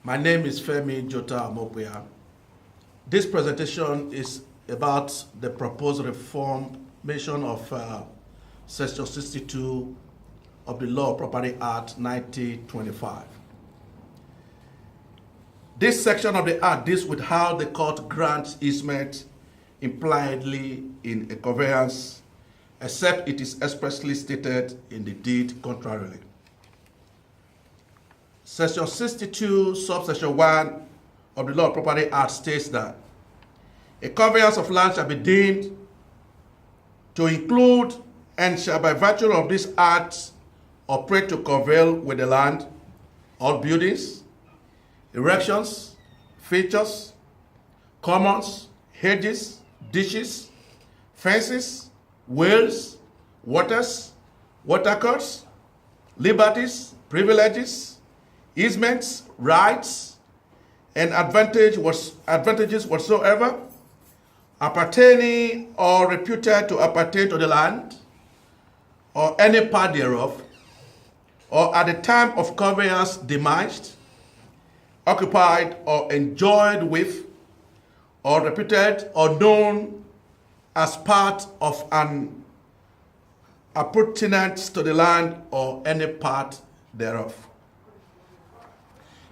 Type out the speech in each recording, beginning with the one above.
My name is Femi Jota Amopuya. This presentation is about the proposed reformation of Section 62 of the Law of Property Act 1925. This section of the Act deals with how the court grants easement impliedly in a conveyance, except it is expressly stated in the deed contrarily. Section 62, subsection 1 of the Law of Property Act states that a conveyance of land shall be deemed to include and shall by virtue of this act operate to convey with the land all buildings, erections, features, commons, hedges, ditches, fences, wells, waters, watercourts, liberties, privileges, easements, rights, and advantages whatsoever appertaining or reputed to appertain to the land or any part thereof, or at the time of conveyance demised, occupied or enjoyed with, or reputed or known as part of an appurtenance to the land or any part thereof.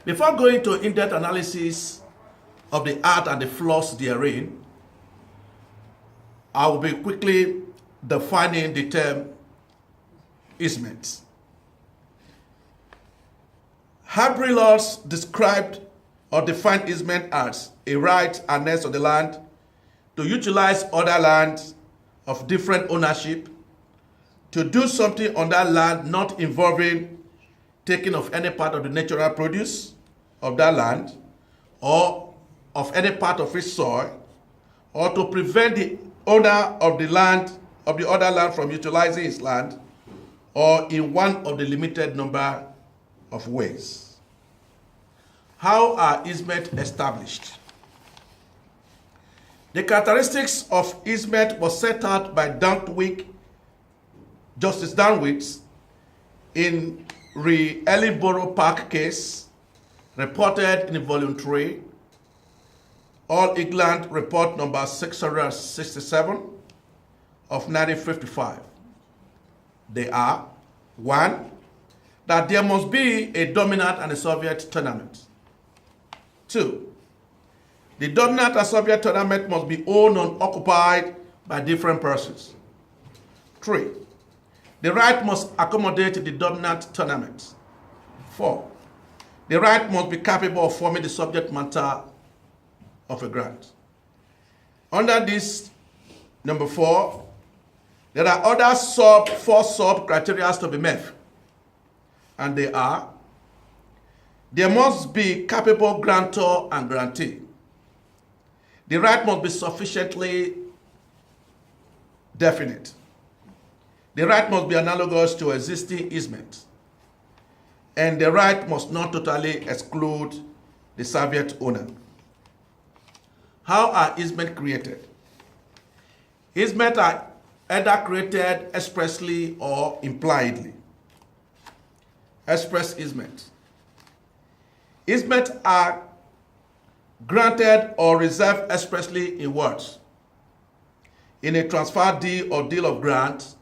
Before going to in-depth analysis of the Act and the flaws therein, I will be quickly defining the term easement. Highbury laws described or defined easement as a right annexed to the land to utilize other land of different ownership, to do something on that land not involving taking of any part of the natural produce of that land or of any part of its soil, or to prevent the owner of the land, of the other land, from utilizing his land, or in one of the limited number of ways. How are easements established? The characteristics of easement was set out by Justice Danwick in Re Ellenborough Park case, reported in Volume 3, All England Report number 667 of 1955. They are: 1, that there must be a dominant and a Soviet tenement. 2, the dominant and Soviet tenement must be owned and occupied by different persons. 3, the right must accommodate the dominant tenement. 4, the right must be capable of forming the subject matter of a grant. Under this, number 4, there are other four sub criteria to be met. And they are: there must be capable grantor and grantee. The right must be sufficiently definite. The right must be analogous to existing easement. And the right must not totally exclude the Soviet owner. How are easements created? Easements are either created expressly or impliedly. Express easements. Easements are granted or reserved expressly in words, in a transfer deed or deal of grant,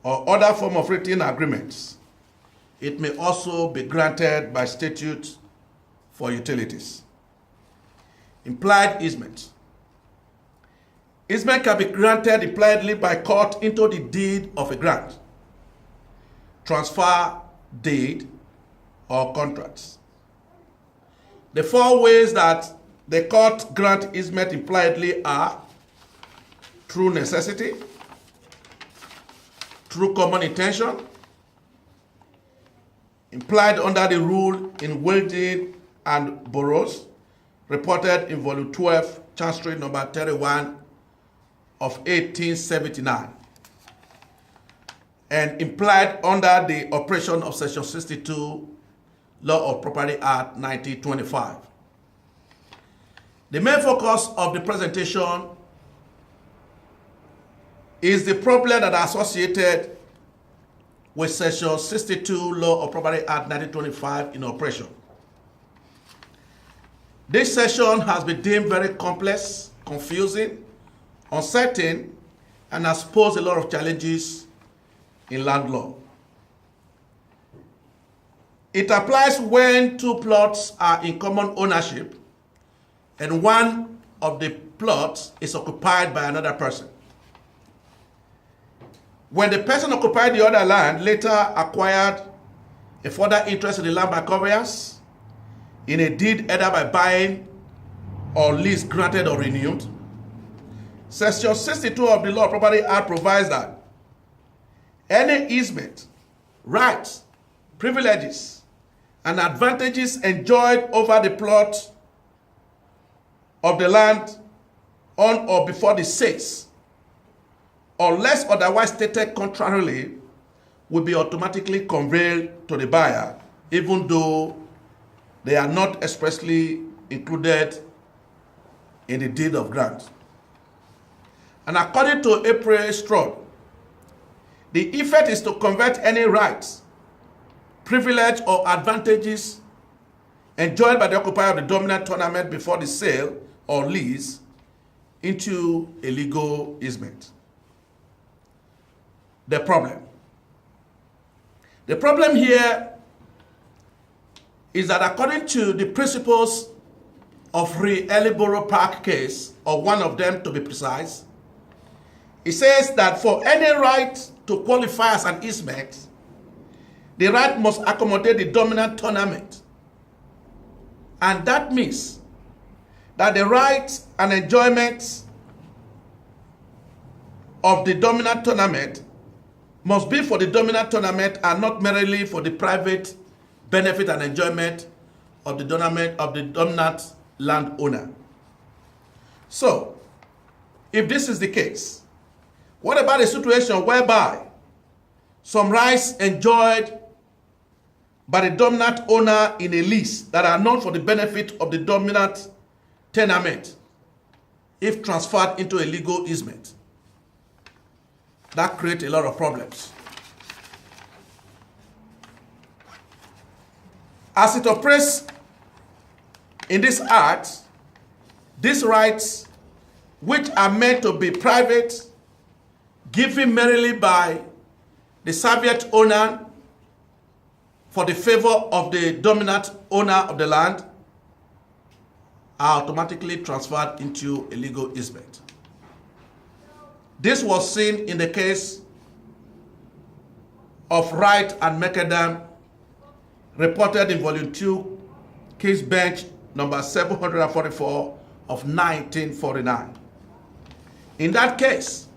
or other form of written agreements. It may also be granted by statute for utilities. Implied easement. Easement can be granted impliedly by court into the deed of a grant, transfer deed, or contracts. The 4 ways that the court grant easement impliedly are: through necessity, through common intention, implied under the rule in Welding and Burroughs, reported in Volume 12, Chancery number 31 of 1879, and implied under the operation of Section 62, Law of Property Act 1925. The main focus of the presentation is the problem that are associated with Section 62, Law of Property Act 1925 in operation. This section has been deemed very complex, confusing, uncertain, and has posed a lot of challenges in land law. It applies when two plots are in common ownership and one of the plots is occupied by another person. When the person occupied the other land later acquired a further interest in the land by conveyance, in a deed either by buying or lease granted or renewed, Section 62 of the Law of Property Act provides that any easement, rights, privileges, and advantages enjoyed over the plot of the land on or before the sales, unless otherwise stated contrarily, will be automatically conveyed to the buyer, even though they are not expressly included in the deed of grant. And according to April Stroud, the effect is to convert any rights, privilege, or advantages enjoyed by the occupier of the dominant tenement before the sale or lease into a legal easement. The problem here is that according to the principles of Re Ellenborough Park case, or one of them to be precise, it says that for any right to qualify as an easement, the right must accommodate the dominant tenement. And that means that the rights and enjoyments of the dominant tenement must be for the dominant tenement and not merely for the private benefit and enjoyment of the dominant landowner. So, if this is the case, what about a situation whereby some rights enjoyed by the dominant owner in a lease that are not for the benefit of the dominant tenement, if transferred into a legal easement? That creates a lot of problems. As it operates in this act, these rights, which are meant to be private, given merely by the servient owner for the favor of the dominant owner of the land, are automatically transferred into a legal easement. This was seen in the case of Wright and Macadam, reported in Volume 2, Case Bench number 744 of 1949. In that case,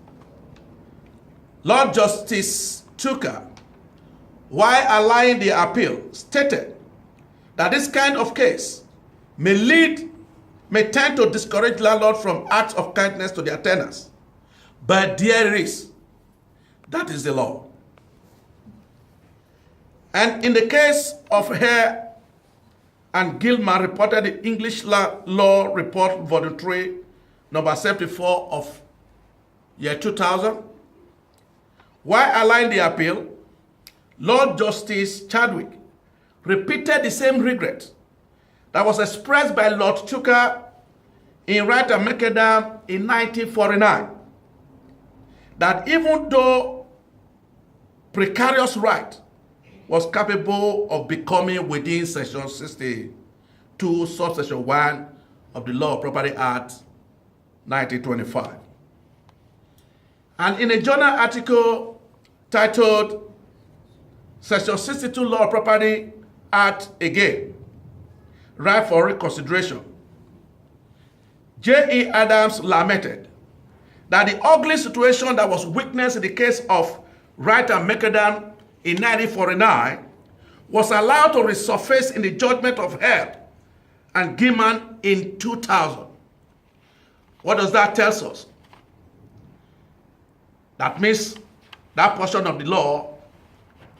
Lord Justice Tucker, while allaying the appeal, stated that this kind of case may tend to discourage landlords from acts of kindness to their tenants. But there is. That is the law. And in the case of Hare and Gilman, reported in English Law Report, Volume 3, number 74 of year 2000, while allaying the appeal, Lord Justice Chadwick repeated the same regret that was expressed by Lord Tucker in Wright and Macadam in 1949, that even though precarious right was capable of becoming within Section 62, subsection 1 of the Law of Property Act 1925. And in a journal article titled Section 62 Law of Property Act Again, Right for Reconsideration, J.E. Adams lamented that the ugly situation that was witnessed in the case of Wright and Macadam in 1949 was allowed to resurface in the judgment of Hare and Gilman in 2000. What does that tell us? That means that portion of the law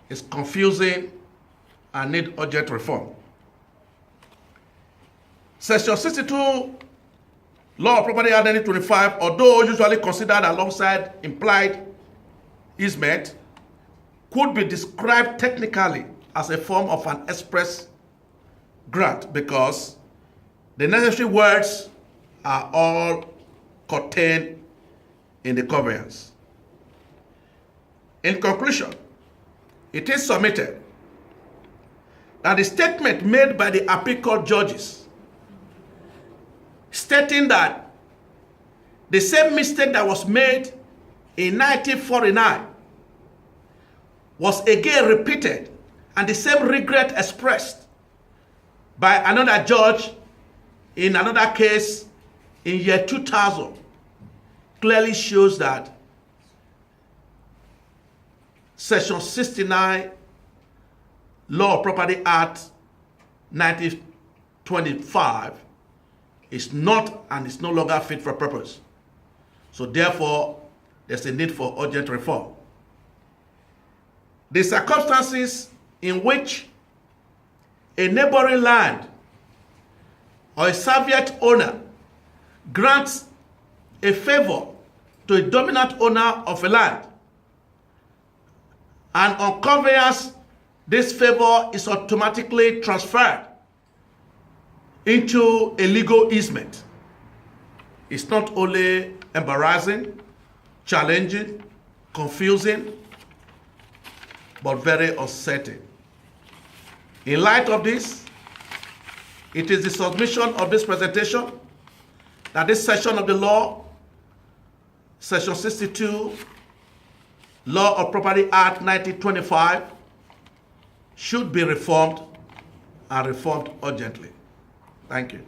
is confusing and need urgent reform. Section 62 Law of Property Act 1925, although usually considered alongside implied easement, could be described technically as a form of an express grant because The necessary words are all contained in the conveyance. In conclusion, it is submitted that the statement made by the appeal court judges stating that the same mistake that was made in 1949 was again repeated and the same regret expressed by another judge in another case in year 2000 clearly shows that Section 69 Law of Property Act 1925 is not and is no longer fit for purpose. So therefore, there's a need for urgent reform. The circumstances in which a neighboring land or a servient owner grants a favor to a dominant owner of a land, and on conveyance, this favor is automatically transferred into a legal easement. It's not only embarrassing, challenging, confusing, but very uncertain. In light of this, it is the submission of this presentation that this section of the law, Section 62, Law of Property Act 1925, should be reformed and reformed urgently. Thank you.